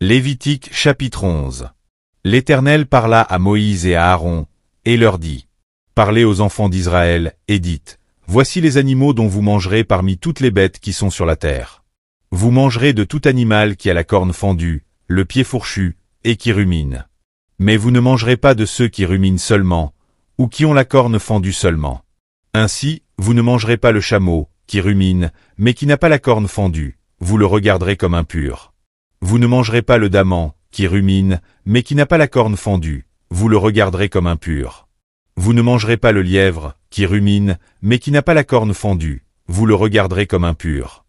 Lévitique chapitre 11. L'Éternel parla à Moïse et à Aaron, et leur dit, Parlez aux enfants d'Israël, et dites, Voici les animaux dont vous mangerez parmi toutes les bêtes qui sont sur la terre. Vous mangerez de tout animal qui a la corne fendue, le pied fourchu, et qui rumine. Mais vous ne mangerez pas de ceux qui ruminent seulement, ou qui ont la corne fendue seulement. Ainsi, vous ne mangerez pas le chameau, qui rumine, mais qui n'a pas la corne fendue, vous le regarderez comme impur. Vous ne mangerez pas le daman, qui rumine, mais qui n'a pas la corne fendue, vous le regarderez comme impur. Vous ne mangerez pas le lièvre, qui rumine, mais qui n'a pas la corne fendue, vous le regarderez comme impur.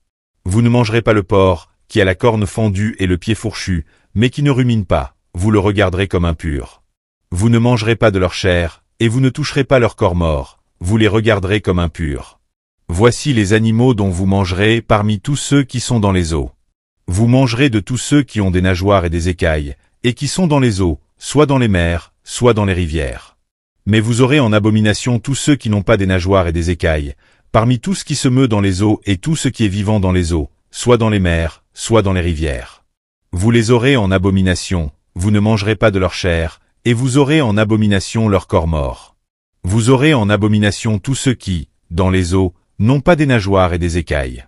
Vous ne mangerez pas le porc, qui a la corne fendue et le pied fourchu, mais qui ne rumine pas, vous le regarderez comme impur. Vous ne mangerez pas de leur chair, et vous ne toucherez pas leur corps mort, vous les regarderez comme impurs. Voici les animaux dont vous mangerez parmi tous ceux qui sont dans les eaux. Vous mangerez de tous ceux qui ont des nageoires et des écailles, et qui sont dans les eaux, soit dans les mers, soit dans les rivières. Mais vous aurez en abomination tous ceux qui n'ont pas des nageoires et des écailles, parmi tout ce qui se meut dans les eaux et tout ce qui est vivant dans les eaux, soit dans les mers, soit dans les rivières. Vous les aurez en abomination, vous ne mangerez pas de leur chair, et vous aurez en abomination leur corps mort. Vous aurez en abomination tous ceux qui, dans les eaux, n'ont pas des nageoires et des écailles.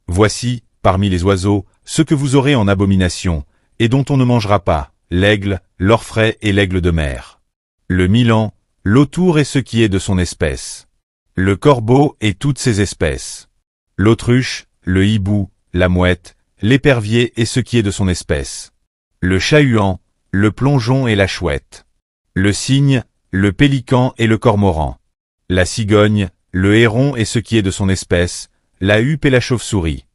Voici, parmi les oiseaux, ceux que vous aurez en abomination, et dont on ne mangera pas, l'aigle, l'orfraie et l'aigle de mer. Le milan, l'autour et ce qui est de son espèce. Le corbeau et toutes ses espèces. L'autruche, le hibou, la mouette, l'épervier et ce qui est de son espèce. Le chat-huant, le plongeon et la chouette. Le cygne, le pélican et le cormoran. La cigogne, le héron et ce qui est de son espèce, la huppe et la chauve-souris.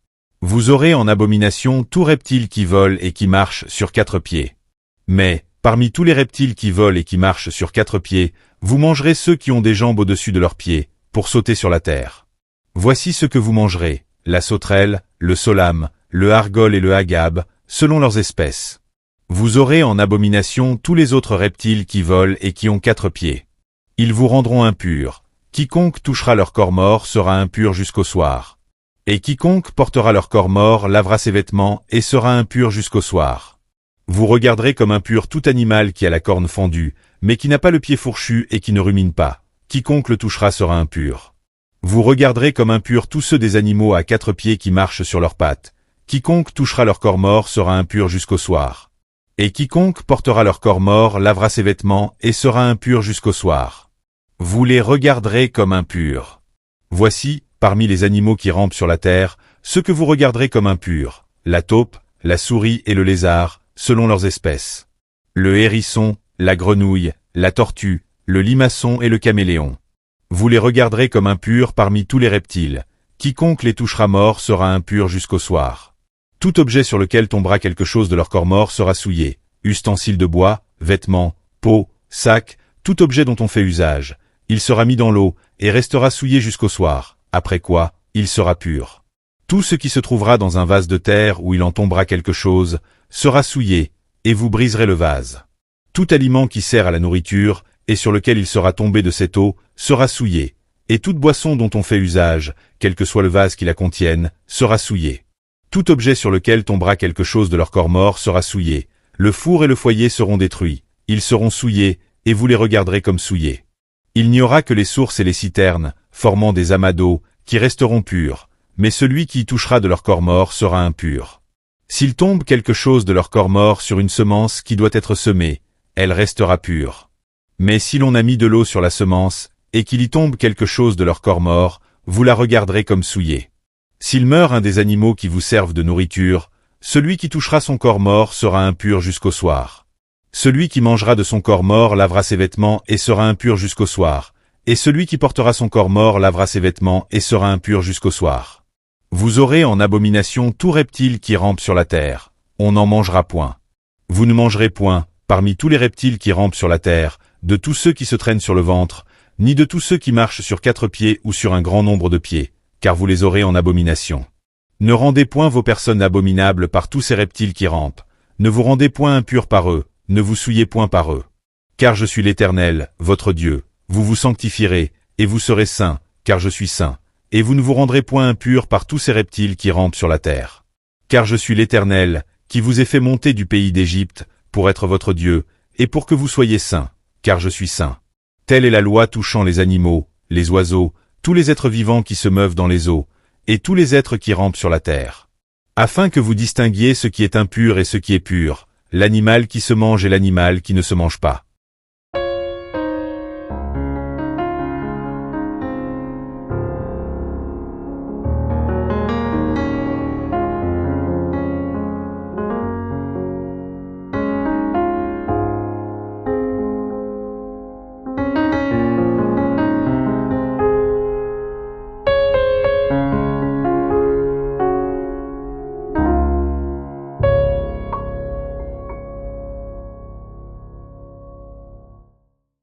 Vous aurez en abomination tout reptile qui vole et qui marche sur 4 pieds. Mais, parmi tous les reptiles qui volent et qui marchent sur 4 pieds, vous mangerez ceux qui ont des jambes au-dessus de leurs pieds, pour sauter sur la terre. Voici ce que vous mangerez, la sauterelle, le solame, le hargol et le hagab, selon leurs espèces. Vous aurez en abomination tous les autres reptiles qui volent et qui ont 4 pieds. Ils vous rendront impurs. Quiconque touchera leur corps mort sera impur jusqu'au soir. Et quiconque portera leur corps mort lavera ses vêtements et sera impur jusqu'au soir. Vous regarderez comme impur tout animal qui a la corne fendue, mais qui n'a pas le pied fourchu et qui ne rumine pas. Quiconque le touchera sera impur. Vous regarderez comme impur tous ceux des animaux à 4 pieds qui marchent sur leurs pattes. Quiconque touchera leur corps mort sera impur jusqu'au soir. Et quiconque portera leur corps mort lavera ses vêtements et sera impur jusqu'au soir. Vous les regarderez comme impurs. Voici, parmi les animaux qui rampent sur la terre, ceux que vous regarderez comme impurs, la taupe, la souris et le lézard, selon leurs espèces. Le hérisson, la grenouille, la tortue, le limaçon et le caméléon. Vous les regarderez comme impurs parmi tous les reptiles. Quiconque les touchera mort sera impur jusqu'au soir. Tout objet sur lequel tombera quelque chose de leur corps mort sera souillé. Ustensiles de bois, vêtements, peaux, sacs, tout objet dont on fait usage. Il sera mis dans l'eau, et restera souillé jusqu'au soir, après quoi, il sera pur. Tout ce qui se trouvera dans un vase de terre où il en tombera quelque chose, sera souillé, et vous briserez le vase. Tout aliment qui sert à la nourriture, et sur lequel il sera tombé de cette eau, sera souillé, et toute boisson dont on fait usage, quel que soit le vase qui la contienne, sera souillé. Tout objet sur lequel tombera quelque chose de leur corps mort sera souillé. Le four et le foyer seront détruits, ils seront souillés, et vous les regarderez comme souillés. Il n'y aura que les sources et les citernes, formant des amas d'eau, qui resteront purs, mais celui qui y touchera de leur corps mort sera impur. S'il tombe quelque chose de leur corps mort sur une semence qui doit être semée, elle restera pure. Mais si l'on a mis de l'eau sur la semence, et qu'il y tombe quelque chose de leur corps mort, vous la regarderez comme souillée. S'il meurt un des animaux qui vous servent de nourriture, celui qui touchera son corps mort sera impur jusqu'au soir. Celui qui mangera de son corps mort lavera ses vêtements et sera impur jusqu'au soir, et celui qui portera son corps mort lavera ses vêtements et sera impur jusqu'au soir. Vous aurez en abomination tout reptile qui rampe sur la terre, on n'en mangera point. Vous ne mangerez point, parmi tous les reptiles qui rampent sur la terre, de tous ceux qui se traînent sur le ventre, ni de tous ceux qui marchent sur 4 pieds ou sur un grand nombre de pieds, car vous les aurez en abomination. Ne rendez point vos personnes abominables par tous ces reptiles qui rampent, ne vous rendez point impurs par eux, ne vous souillez point par eux. Car je suis l'Éternel, votre Dieu, vous vous sanctifierez, et vous serez saints, car je suis saint, et vous ne vous rendrez point impurs par tous ces reptiles qui rampent sur la terre. Car je suis l'Éternel, qui vous ai fait monter du pays d'Égypte, pour être votre Dieu, et pour que vous soyez saints, car je suis saint. Telle est la loi touchant les animaux, les oiseaux, tous les êtres vivants qui se meuvent dans les eaux, et tous les êtres qui rampent sur la terre. Afin que vous distinguiez ce qui est impur et ce qui est pur, l'animal qui se mange et l'animal qui ne se mange pas.